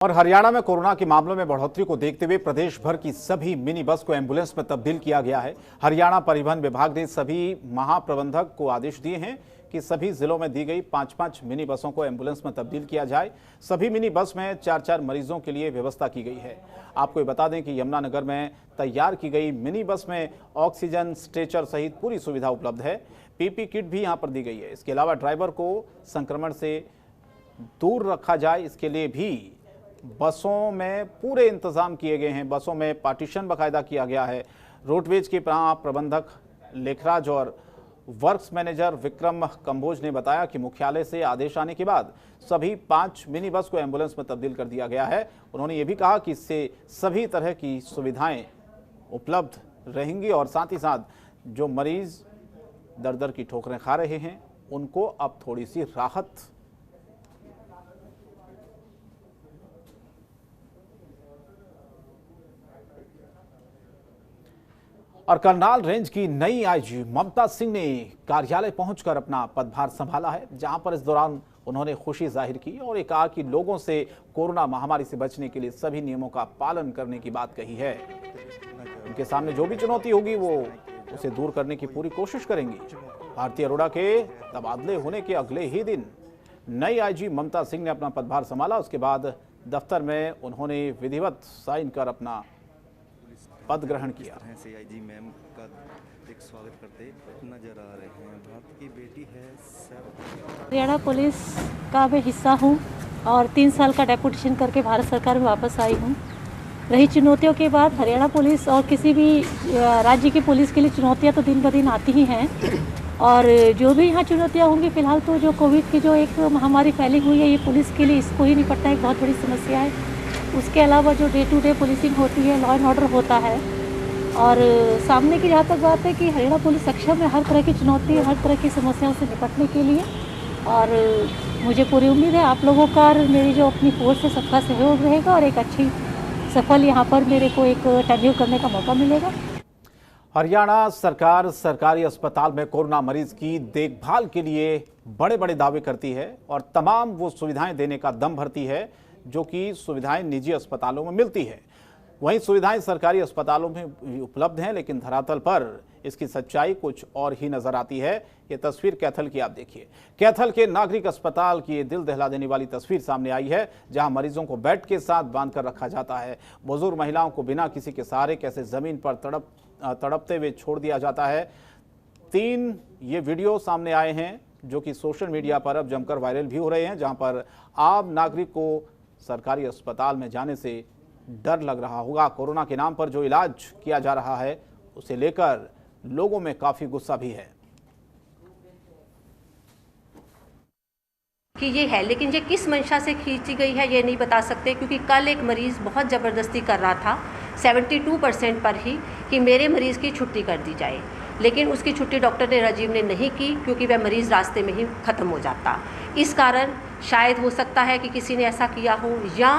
और हरियाणा में कोरोना के मामलों में बढ़ोतरी को देखते हुए प्रदेश भर की सभी मिनी बस को एम्बुलेंस में तब्दील किया गया है। हरियाणा परिवहन विभाग ने सभी महाप्रबंधक को आदेश दिए हैं कि सभी जिलों में दी गई 5-5 मिनी बसों को एम्बुलेंस में तब्दील किया जाए। सभी मिनी बस में 4-4 मरीजों के लिए व्यवस्था की गई है। आपको ये बता दें कि यमुनानगर में तैयार की गई मिनी बस में ऑक्सीजन, स्ट्रेचर सहित पूरी सुविधा उपलब्ध है। पीपी किट भी यहाँ पर दी गई है। इसके अलावा ड्राइवर को संक्रमण से दूर रखा जाए, इसके लिए भी बसों में पूरे इंतजाम किए गए हैं। बसों में पार्टीशन बाकायदा किया गया है। रोडवेज के प्रबंधक लेखराज और वर्क्स मैनेजर विक्रम कंबोज ने बताया कि मुख्यालय से आदेश आने के बाद सभी 5 मिनी बस को एम्बुलेंस में तब्दील कर दिया गया है। उन्होंने ये भी कहा कि इससे सभी तरह की सुविधाएं उपलब्ध रहेंगी और साथ ही साथ जो मरीज दर दर की ठोकरें खा रहे हैं उनको अब थोड़ी सी राहत और करनाल रेंज की नई आईजी ममता सिंह ने कार्यालय पहुंचकर अपना पदभार संभाला है, जहां पर इस दौरान उन्होंने खुशी जाहिर की और ये कहा कि लोगों से कोरोना महामारी से बचने के लिए सभी नियमों का पालन करने की बात कही है। उनके सामने जो भी चुनौती होगी वो उसे दूर करने की पूरी कोशिश करेंगी। भारती अरोड़ा के तबादले होने के अगले ही दिन नई आईजी ममता सिंह ने अपना पदभार संभाला। उसके बाद दफ्तर में उन्होंने विधिवत साइन कर अपना पद ग्रहण किया। आईजी मैम का एक स्वागत करते नजर आ रहे हैं। भारत की बेटी है हरियाणा पुलिस का मैं हिस्सा हूं और 3 साल का डेपुटेशन करके भारत सरकार में वापस आई हूं। रही चुनौतियों के बाद हरियाणा पुलिस और किसी भी राज्य की पुलिस के लिए चुनौतियां तो दिन ब दिन आती ही हैं और जो भी यहाँ चुनौतियाँ होंगी, फिलहाल तो जो कोविड की जो एक महामारी फैली हुई है, ये पुलिस के लिए इसको ही निपटना एक बहुत बड़ी समस्या है। उसके अलावा जो डे टू डे पुलिसिंग होती है, लॉ एंड ऑर्डर होता है और सामने की जहाँ तक बात है कि हरियाणा पुलिस सक्षम है हर तरह की चुनौती, हर तरह की समस्याओं से निपटने के लिए। और मुझे पूरी उम्मीद है आप लोगों का और मेरी जो अपनी फोर्स है सबका सहयोग रहेगा और एक अच्छी सफल यहाँ पर मेरे को एक टेन्योर करने का मौका मिलेगा। हरियाणा सरकार सरकारी अस्पताल में कोरोना मरीज की देखभाल के लिए बड़े बड़े दावे करती है और तमाम वो सुविधाएं देने का दम भरती है जो कि सुविधाएं निजी अस्पतालों में मिलती है। वहीं सुविधाएं सरकारी अस्पतालों में उपलब्ध हैं, लेकिन धरातल पर इसकी सच्चाई कुछ और ही नजर आती है। ये तस्वीर कैथल की आप देखिए। कैथल के नागरिक अस्पताल की ये दिल दहला देने वाली तस्वीर सामने आई है, जहां मरीजों को बेड के साथ बांधकर रखा जाता है। बुजुर्ग महिलाओं को बिना किसी के सहारे कैसे जमीन पर तड़पते हुए छोड़ दिया जाता है। 3 ये वीडियो सामने आए हैं जो कि सोशल मीडिया पर अब जमकर वायरल भी हो रहे हैं, जहां पर आम नागरिक को सरकारी अस्पताल में जाने से डर लग रहा होगा। कोरोना के नाम पर जो इलाज किया जा रहा है उसे लेकर लोगों में काफी गुस्सा भी है कि ये है, लेकिन ये किस मंशा से खींची गई है ये नहीं बता सकते, क्योंकि कल एक मरीज बहुत ज़बरदस्ती कर रहा था 72% पर ही कि मेरे मरीज की छुट्टी कर दी जाए, लेकिन उसकी छुट्टी डॉक्टर ने राजीव ने नहीं की क्योंकि वह मरीज़ रास्ते में ही ख़त्म हो जाता। इस कारण शायद हो सकता है कि किसी ने ऐसा किया हो, या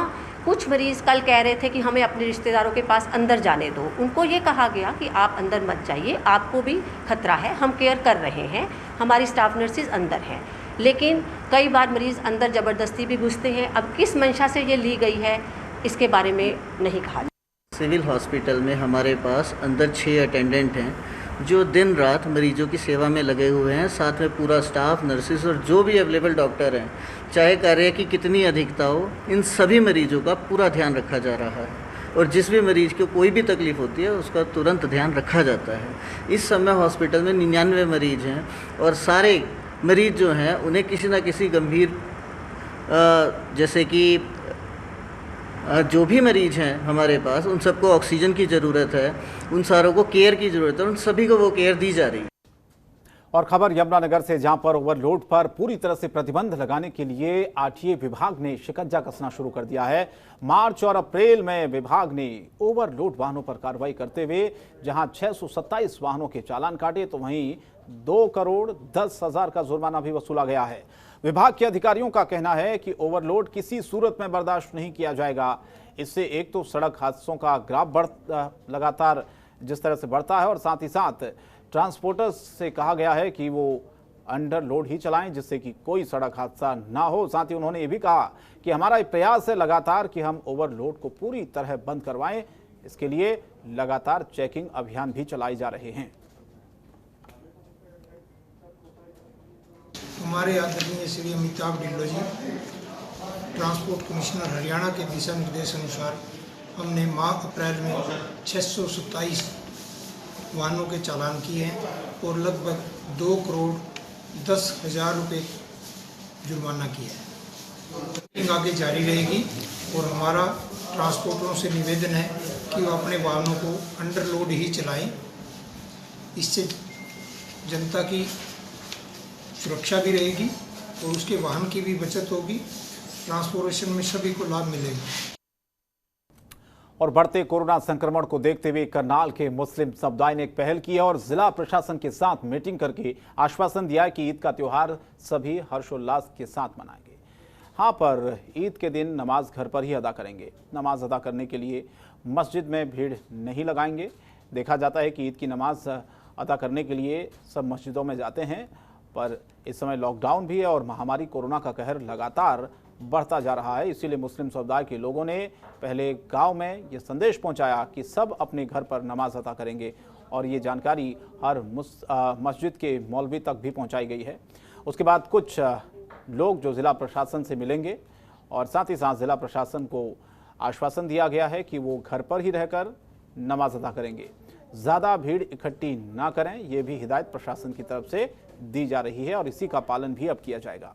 कुछ मरीज़ कल कह रहे थे कि हमें अपने रिश्तेदारों के पास अंदर जाने दो। उनको ये कहा गया कि आप अंदर मत जाइए, आपको भी खतरा है, हम केयर कर रहे हैं, हमारी स्टाफ नर्सेज अंदर हैं। लेकिन कई बार मरीज़ अंदर ज़बरदस्ती भी घुसते हैं। अब किस मंशा से ये ली गई है इसके बारे में नहीं कहा। सिविल हॉस्पिटल में हमारे पास अंदर 6 अटेंडेंट हैं जो दिन रात मरीजों की सेवा में लगे हुए हैं। साथ में पूरा स्टाफ, नर्सिस और जो भी अवेलेबल डॉक्टर हैं, चाहे कार्य की कितनी अधिकता हो, इन सभी मरीजों का पूरा ध्यान रखा जा रहा है और जिस भी मरीज को कोई भी तकलीफ होती है उसका तुरंत ध्यान रखा जाता है। इस समय हॉस्पिटल में 99 मरीज हैं और सारे मरीज जो हैं उन्हें किसी न किसी गंभीर जैसे कि जो भी मरीज हैं हमारे पास, उन सबको ऑक्सीजन की ज़रूरत है, उन सारों को केयर की ज़रूरत है, उन सभी को वो केयर दी जा रही है। और खबर यमुनानगर से, जहां पर ओवरलोड पर पूरी तरह से प्रतिबंध लगाने के लिए आरटीए विभाग ने शिकंजा कसना शुरू कर दिया है। मार्च और अप्रैल में विभाग ने ओवरलोड वाहनों पर कार्रवाई करते हुए जहां 627 वाहनों के चालान काटे, तो वहीं 2,10,00,000 का जुर्माना भी वसूला गया है। विभाग के अधिकारियों का कहना है कि ओवरलोड किसी सूरत में बर्दाश्त नहीं किया जाएगा। इससे एक तो सड़क हादसों का ग्राफ लगातार जिस तरह से बढ़ता है और साथ ही साथ ट्रांसपोर्टर्स से कहा गया है कि वो अंडर लोड ही चलाएं जिससे कि कोई सड़क हादसा ना हो। साथ ही उन्होंने ये भी कहा कि हमारा ये प्रयास है लगातार कि हम ओवरलोड को पूरी तरह बंद करवाएं। इसके लिए लगातार चेकिंग अभियान भी चलाए जा रहे हैं। हमारे आदरणीय श्री अमिताभ ढिल्लों जी, ट्रांसपोर्ट कमिश्नर हरियाणा के दिशा निर्देश अनुसार हमने माह अप्रैल में 627 वाहनों के चालान किए हैं और लगभग 2,10,00,000 रुपये जुर्माना किया है। चेकिंग आगे जारी रहेगी और हमारा ट्रांसपोर्टरों से निवेदन है कि वो अपने वाहनों को अंडरलोड ही चलाएं। इससे जनता की सुरक्षा भी रहेगी और उसके वाहन की भी बचत होगी। ट्रांसपोर्टेशन में सभी को लाभ मिलेगा। और बढ़ते कोरोना संक्रमण को देखते हुए करनाल के मुस्लिम समुदाय ने एक पहल की है और जिला प्रशासन के साथ मीटिंग करके आश्वासन दिया है कि ईद का त्योहार सभी हर्षोल्लास के साथ मनाएंगे। हाँ, पर ईद के दिन नमाज घर पर ही अदा करेंगे। नमाज अदा करने के लिए मस्जिद में भीड़ नहीं लगाएंगे। देखा जाता है कि ईद की नमाज अदा करने के लिए सब मस्जिदों में जाते हैं, पर इस समय लॉकडाउन भी है और महामारी कोरोना का कहर लगातार बढ़ता जा रहा है। इसीलिए मुस्लिम समुदाय के लोगों ने पहले गांव में ये संदेश पहुंचाया कि सब अपने घर पर नमाज अदा करेंगे और ये जानकारी हर मस्जिद के मौलवी तक भी पहुंचाई गई है। उसके बाद कुछ लोग जो ज़िला प्रशासन से मिलेंगे और साथ ही साथ ज़िला प्रशासन को आश्वासन दिया गया है कि वो घर पर ही रहकर नमाज अदा करेंगे। ज़्यादा भीड़ इकट्ठी ना करें, ये भी हिदायत प्रशासन की तरफ से दी जा रही है और इसी का पालन भी अब किया जाएगा।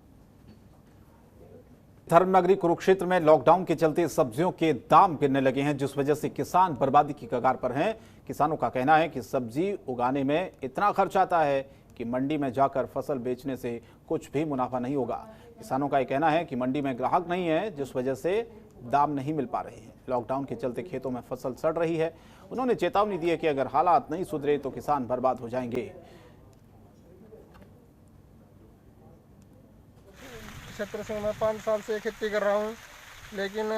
धर्मनगरी कुरुक्षेत्र में लॉकडाउन के चलते सब्जियों के दाम गिरने लगे हैं, जिस वजह से किसान बर्बादी की कगार पर हैं। किसानों का कहना है कि सब्जी उगाने में इतना खर्च आता है कि मंडी में जाकर फसल बेचने से कुछ भी मुनाफा नहीं होगा। किसानों का यह कहना है कि मंडी में ग्राहक नहीं है, जिस वजह से दाम नहीं मिल पा रहे हैं। लॉकडाउन के चलते खेतों में फसल सड़ रही है। उन्होंने चेतावनी दी है कि अगर हालात नहीं सुधरे तो किसान बर्बाद हो जाएंगे। क्षेत्र से मैं 5 साल से खेती कर रहा हूँ, लेकिन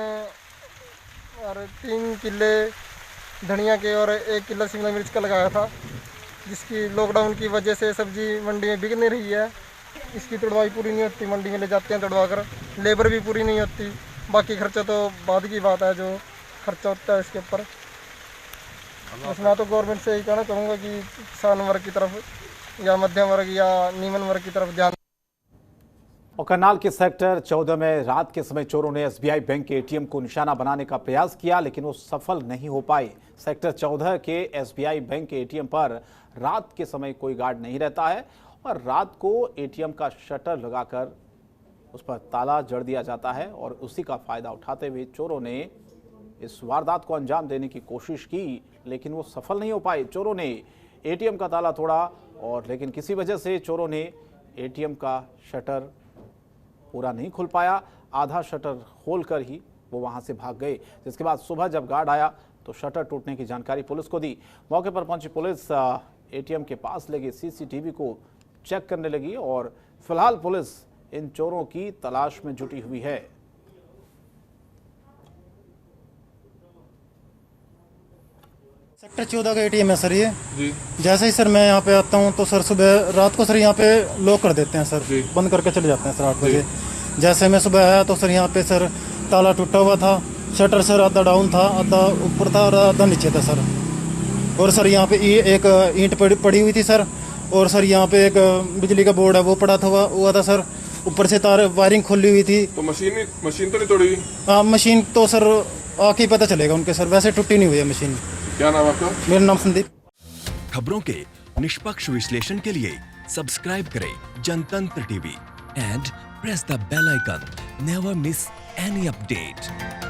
और 3 किले धनिया के और 1 किला शिमला मिर्च का लगाया था, जिसकी लॉकडाउन की वजह से सब्जी मंडी में बिक नहीं रही है। इसकी तुड़वाई पूरी नहीं होती, मंडी में ले जाते हैं तुड़वा कर, लेबर भी पूरी नहीं होती। बाकी खर्चा तो बाद की बात है, जो खर्चा होता है इसके ऊपर। बस मैं तो गवर्नमेंट से यही कहना चाहूँगा कि किसान वर्ग की तरफ या मध्यम वर्ग या निम्न वर्ग की तरफ ध्यान। और करनाल के सेक्टर 14 में रात के समय चोरों ने एसबीआई बैंक के एटीएम को निशाना बनाने का प्रयास किया, लेकिन वो सफल नहीं हो पाए। सेक्टर 14 के एसबीआई बैंक के एटीएम पर रात के समय कोई गार्ड नहीं रहता है और रात को एटीएम का शटर लगाकर उस पर ताला जड़ दिया जाता है और उसी का फायदा उठाते हुए चोरों ने इस वारदात को अंजाम देने की कोशिश की, लेकिन वो सफल नहीं हो पाए। चोरों ने एटीएम का ताला तोड़ा और लेकिन किसी वजह से चोरों ने एटीएम का शटर पूरा नहीं खुल पाया। आधा शटर खोलकर ही वो वहां से भाग गए, जिसके बाद सुबह जब गार्ड आया तो शटर टूटने की जानकारी पुलिस को दी। मौके पर पहुंची पुलिस एटीएम के पास लगे सीसीटीवी को चेक करने लगी और फिलहाल पुलिस इन चोरों की तलाश में जुटी हुई है। सेक्टर 14 का एटीएम है सर ये जी। जैसे ही सर मैं यहाँ पे आता हूँ तो सर सुबह रात को सर यहाँ पे लॉक कर देते हैं सर, बंद करके चले जाते हैं सर 8 बजे। जैसे मैं सुबह आया तो सर यहाँ पे सर ताला टूटा हुआ था, शटर सर आधा डाउन था, आधा ऊपर था और आधा नीचे था सर। और सर यहाँ पे एक ईंट पड़ी हुई थी सर, और सर यहाँ पे एक बिजली का बोर्ड है वो पड़ा हुआ था सर। ऊपर से तार वायरिंग खोली हुई थी। तो मशीन तो नहीं तोड़ी? हाँ, मशीन तो सर आके ही पता चलेगा उनके सर, वैसे टूटी नहीं हुई है मशीन। क्या नाम आपका? मेरा नाम संदीप। खबरों के निष्पक्ष विश्लेषण के लिए सब्सक्राइब करें Jantantra TV and press the bell icon. Never miss any update.